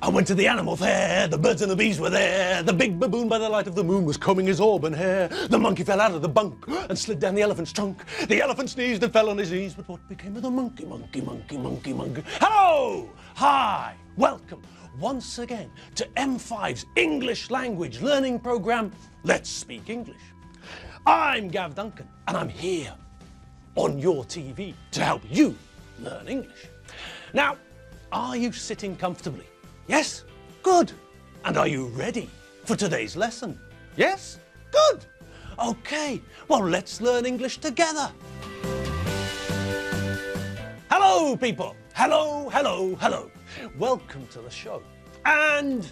I went to the animal fair, the birds and the bees were there. The big baboon by the light of the moon was combing his auburn hair. The monkey fell out of the bunk and slid down the elephant's trunk. The elephant sneezed and fell on his knees. But what became of the monkey? Hello! Hi! Welcome once again to M5's English language learning program, Let's Speak English. I'm Gav Duncan and I'm here on your TV to help you learn English. Now, are you sitting comfortably? Yes? Good. And are you ready for today's lesson? Yes? Good. Okay, well, let's learn English together. Hello, people. Hello, hello, hello. Welcome to the show. And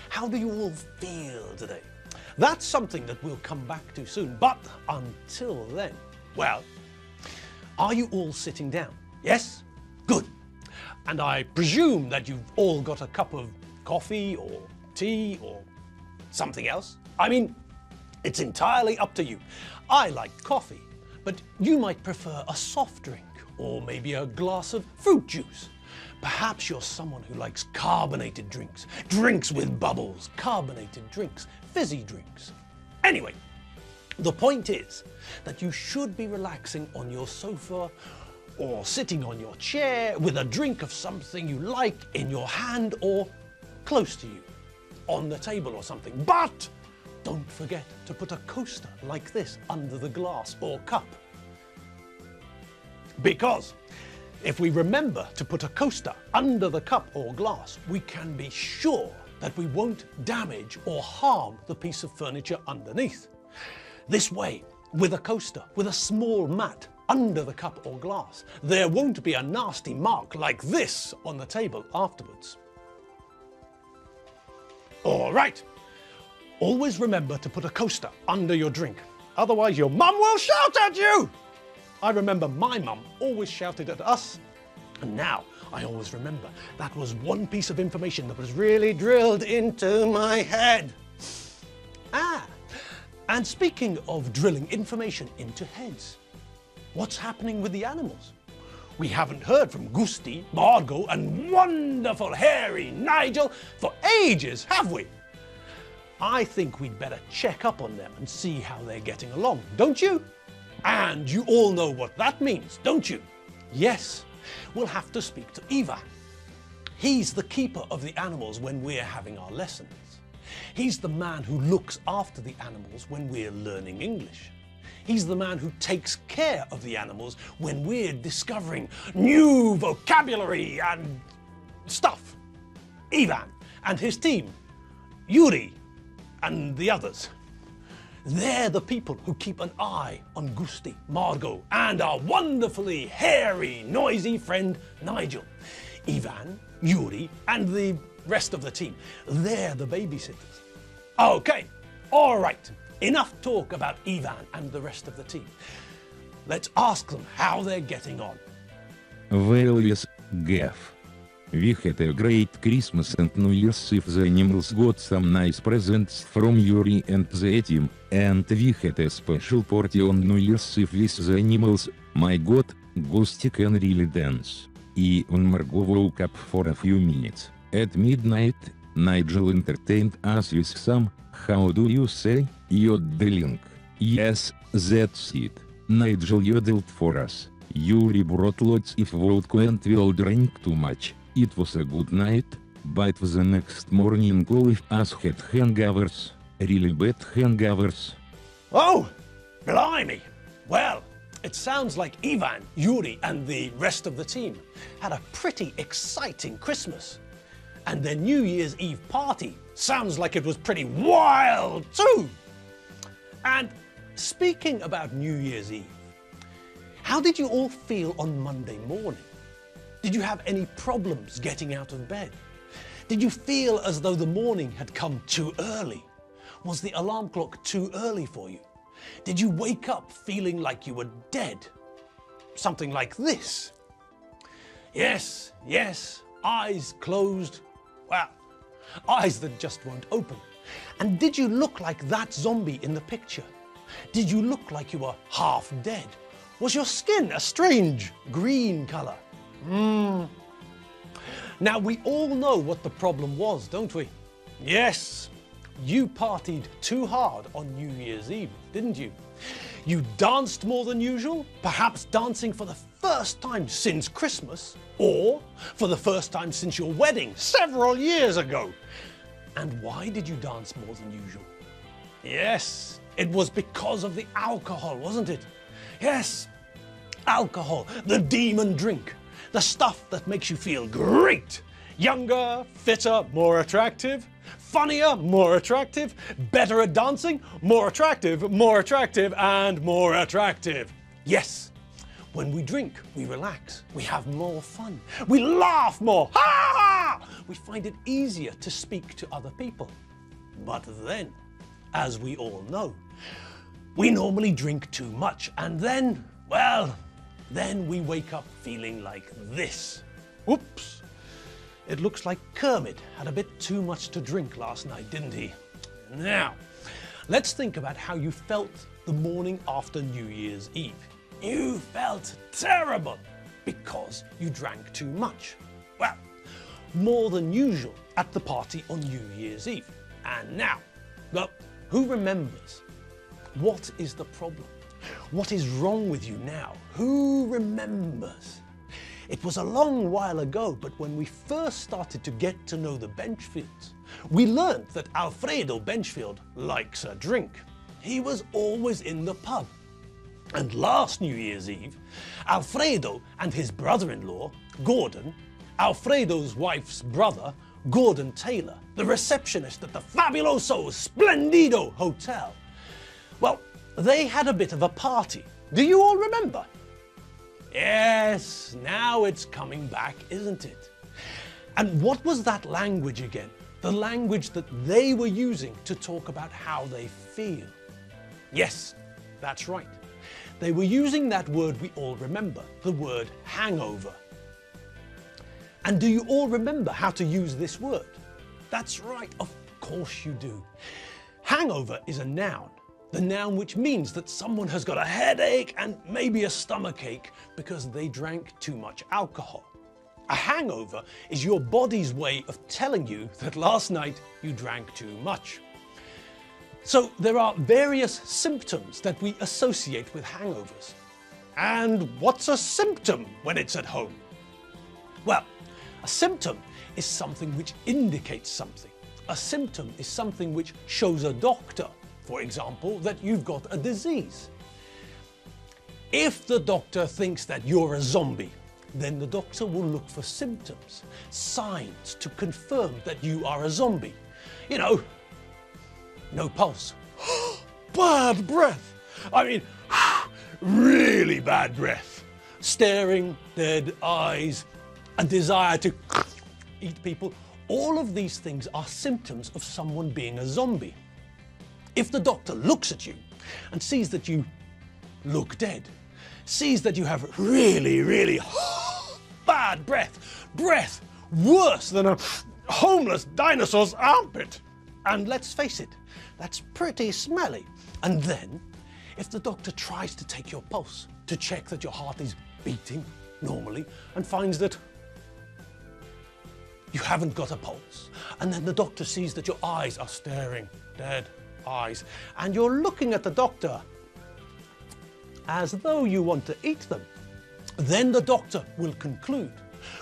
how do you all feel today? That's something that we'll come back to soon. But until then, well, are you all sitting down? Yes? Good. And I presume that you've all got a cup of coffee or tea or something else. I mean, it's entirely up to you. I like coffee, but you might prefer a soft drink or maybe a glass of fruit juice. Perhaps you're someone who likes carbonated drinks, drinks with bubbles, carbonated drinks, fizzy drinks. Anyway, the point is that you should be relaxing on your sofa or sitting on your chair with a drink of something you like in your hand or close to you, on the table or something. But don't forget to put a coaster like this under the glass or cup. Because if we remember to put a coaster under the cup or glass, we can be sure that we won't damage or harm the piece of furniture underneath. This way, with a coaster, with a small mat under the cup or glass, there won't be a nasty mark like this on the table afterwards. All right, always remember to put a coaster under your drink, otherwise your mum will shout at you. I remember my mum always shouted at us, and now I always remember that was one piece of information that was really drilled into my head. And speaking of drilling information into heads, what's happening with the animals? We haven't heard from Gusti, Margot, and wonderful hairy Nigel for ages, have we? I think we'd better check up on them and see how they're getting along, don't you? And you all know what that means, don't you? Yes, we'll have to speak to Ivan. He's the keeper of the animals when we're having our lessons. He's the man who looks after the animals when we're learning English. He's the man who takes care of the animals when we're discovering new vocabulary and stuff. Ivan and his team, Yuri and the others, they're the people who keep an eye on Gusti, Margot, and our wonderfully hairy, noisy friend Nigel. Ivan, Yuri, and the rest of the team, they're the babysitters. Okay, all right. Enough talk about Ivan and the rest of the team. Let's ask them how they're getting on. Well, yes, Gav. We had a great Christmas and New Year's Eve. The animals got some nice presents from Yuri and the team, and we had a special party on New Year's Eve with the animals. My God, Gusti can really dance. Even Margot woke up for a few minutes. At midnight, Nigel entertained us with some, how do you say, yodeling. Yes, that's it. Nigel yodeled for us. Yuri brought lots of vodka and we all drank too much. It was a good night, but the next morning all of us had hangovers. Really bad hangovers. Oh, blimey. Well, it sounds like Ivan, Yuri, and the rest of the team had a pretty exciting Christmas. And their New Year's Eve party sounds like it was pretty wild too. And speaking about New Year's Eve, how did you all feel on Monday morning? Did you have any problems getting out of bed? Did you feel as though the morning had come too early? Was the alarm clock too early for you? Did you wake up feeling like you were dead? Something like this. Yes, yes, eyes closed. Well, eyes that just won't open. And did you look like that zombie in the picture? Did you look like you were half dead? Was your skin a strange green color? Now, we all know what the problem was, don't we? Yes, you partied too hard on New Year's Eve, didn't you? You danced more than usual, perhaps dancing for the first time since Christmas, or for the first time since your wedding several years ago. And why did you dance more than usual? Yes, it was because of the alcohol, wasn't it? Yes, alcohol, the demon drink, the stuff that makes you feel great. Younger, fitter, more attractive, funnier, more attractive, better at dancing, more attractive, and more attractive. Yes, when we drink, we relax, we have more fun, we laugh more, ha! We find it easier to speak to other people. But then, as we all know, we normally drink too much, and then, well, then we wake up feeling like this. Whoops! It looks like Kermit had a bit too much to drink last night, didn't he? Now, let's think about how you felt the morning after New Year's Eve. You felt terrible because you drank too much. Well, more than usual at the party on New Year's Eve. And now, well, who remembers? What is the problem? What is wrong with you now? Who remembers? It was a long while ago, but when we first started to get to know the Benchfields, we learned that Alfredo Benchfield likes a drink. He was always in the pub. And last New Year's Eve, Alfredo and his brother-in-law, Gordon, Alfredo's wife's brother, Gordon Taylor, the receptionist at the Fabuloso Splendido Hotel, well, they had a bit of a party. Do you all remember? Yes, now it's coming back, isn't it? And what was that language again? The language that they were using to talk about how they feel. Yes, that's right. They were using that word we all remember, the word hangover. And do you all remember how to use this word? That's right, of course you do. Hangover is a noun. The noun which means that someone has got a headache and maybe a stomachache because they drank too much alcohol. A hangover is your body's way of telling you that last night you drank too much. So there are various symptoms that we associate with hangovers. And what's a symptom when it's at home? Well, a symptom is something which indicates something. A symptom is something which shows a doctor, for example, that you've got a disease. If the doctor thinks that you're a zombie, then the doctor will look for symptoms, signs to confirm that you are a zombie. You know, no pulse, bad breath, I mean, really bad breath, staring, dead eyes, a desire to eat people. All of these things are symptoms of someone being a zombie. If the doctor looks at you and sees that you look dead, sees that you have really bad breath worse than a homeless dinosaur's armpit, and let's face it, that's pretty smelly. And then, if the doctor tries to take your pulse to check that your heart is beating normally and finds that you haven't got a pulse, and then the doctor sees that your eyes are staring, dead eyes, and you're looking at the doctor as though you want to eat them, then the doctor will conclude,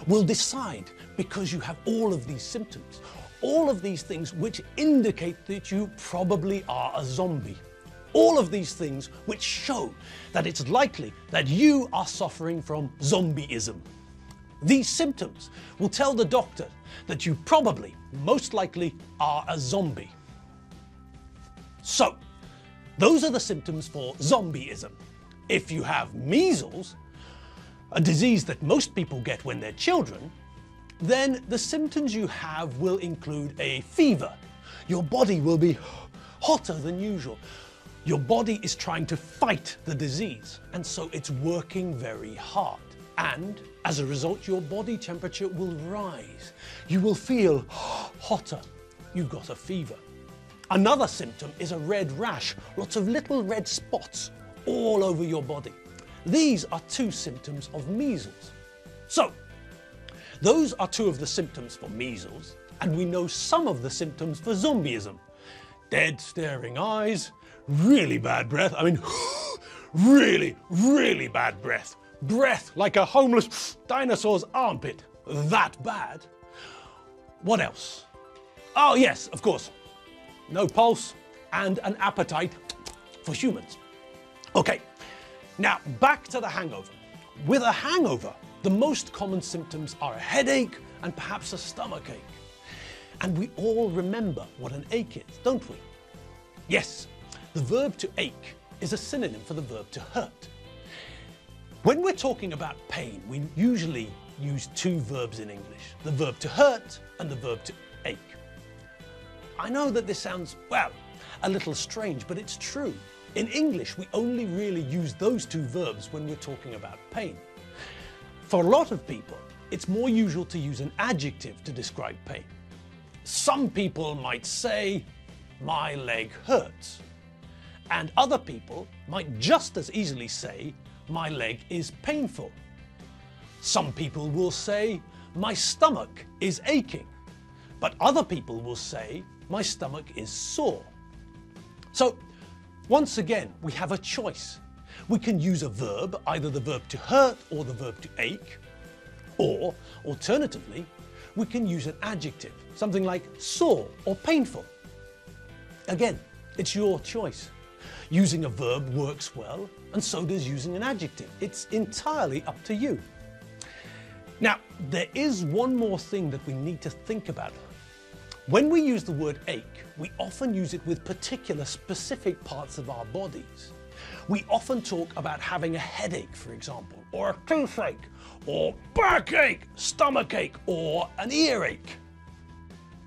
will decide, because you have all of these symptoms, all of these things which indicate that you probably are a zombie. All of these things which show that it's likely that you are suffering from zombieism. These symptoms will tell the doctor that you probably, most likely, are a zombie. So, those are the symptoms for zombieism. If you have measles, a disease that most people get when they're children, then the symptoms you have will include a fever. Your body will be hotter than usual. Your body is trying to fight the disease, and so it's working very hard. And as a result, your body temperature will rise. You will feel hotter. You've got a fever. Another symptom is a red rash, lots of little red spots all over your body. These are two symptoms of measles. So, Those are two of the symptoms for measles, and we know some of the symptoms for zombieism. Dead staring eyes, really bad breath, I mean, really, really bad breath. Breath like a homeless dinosaur's armpit. That bad. What else? Oh yes, of course. No pulse and an appetite for humans. Okay, now back to the hangover. With a hangover, the most common symptoms are a headache and perhaps a stomachache. And we all remember what an ache is, don't we? Yes, the verb to ache is a synonym for the verb to hurt. When we're talking about pain, we usually use two verbs in English, the verb to hurt and the verb to ache. I know that this sounds, well, a little strange, but it's true. In English, we only really use those two verbs when we're talking about pain. For a lot of people, it's more usual to use an adjective to describe pain. Some people might say, my leg hurts. And other people might just as easily say, my leg is painful. Some people will say, my stomach is aching. But other people will say, my stomach is sore. So, once again, we have a choice. We can use a verb, either the verb to hurt or the verb to ache. Or, alternatively, we can use an adjective, something like sore or painful. Again, it's your choice. Using a verb works well, and so does using an adjective. It's entirely up to you. Now, there is one more thing that we need to think about. When we use the word ache, we often use it with particular specific parts of our bodies. We often talk about having a headache, for example, or a toothache, or backache, stomachache, or an earache.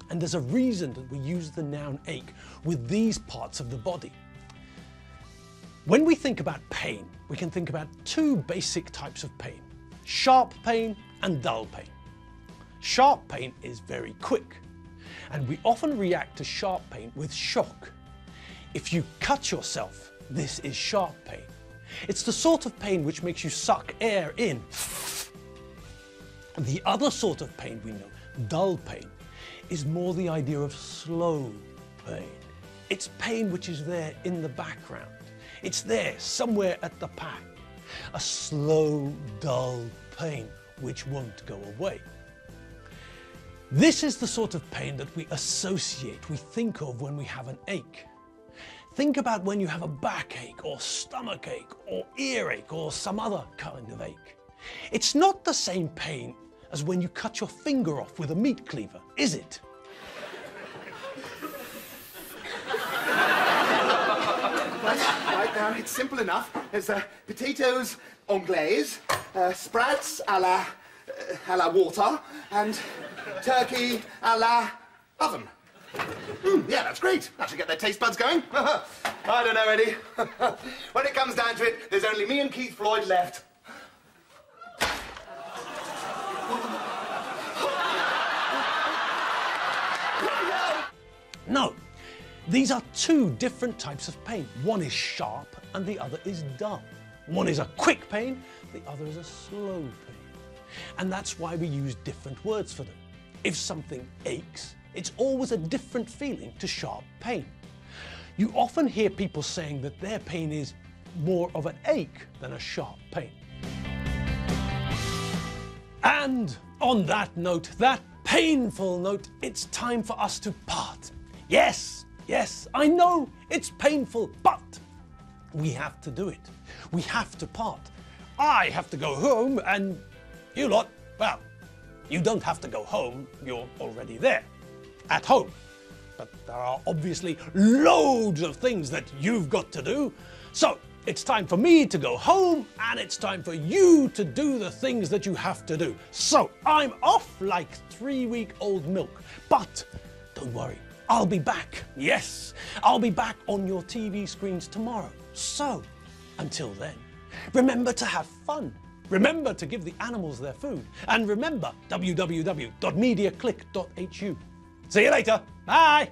And there's a reason that we use the noun ache with these parts of the body. When we think about pain, we can think about two basic types of pain: sharp pain and dull pain. Sharp pain is very quick, and we often react to sharp pain with shock. If you cut yourself, this is sharp pain. It's the sort of pain which makes you suck air in. The other sort of pain we know, dull pain, is more the idea of slow pain. It's pain which is there in the background. It's there somewhere at the back. A slow, dull pain which won't go away. This is the sort of pain that we associate, we think of when we have an ache. Think about when you have a backache or stomachache or earache or some other kind of ache. It's not the same pain as when you cut your finger off with a meat cleaver, is it? Right now, it's simple enough. There's potatoes anglaise, sprouts a la water, and turkey a la oven. Yeah, that's great. That should get their taste buds going. I don't know, Eddie. When it comes down to it, there's only me and Keith Floyd left. No, these are two different types of pain. One is sharp and the other is dull. One is a quick pain, the other is a slow pain. And that's why we use different words for them. If something aches, it's always a different feeling to sharp pain. You often hear people saying that their pain is more of an ache than a sharp pain. And on that note, that painful note, it's time for us to part. Yes, I know it's painful, but we have to do it. We have to part. I have to go home, and you lot, well, you don't have to go home, you're already there, at home. But there are obviously loads of things that you've got to do. So it's time for me to go home, and it's time for you to do the things that you have to do. So I'm off like 3-week-old milk. But don't worry, I'll be back. Yes, I'll be back on your TV screens tomorrow. So until then, remember to have fun. Remember to give the animals their food. And remember www.mediaclick.hu. See you later. Bye.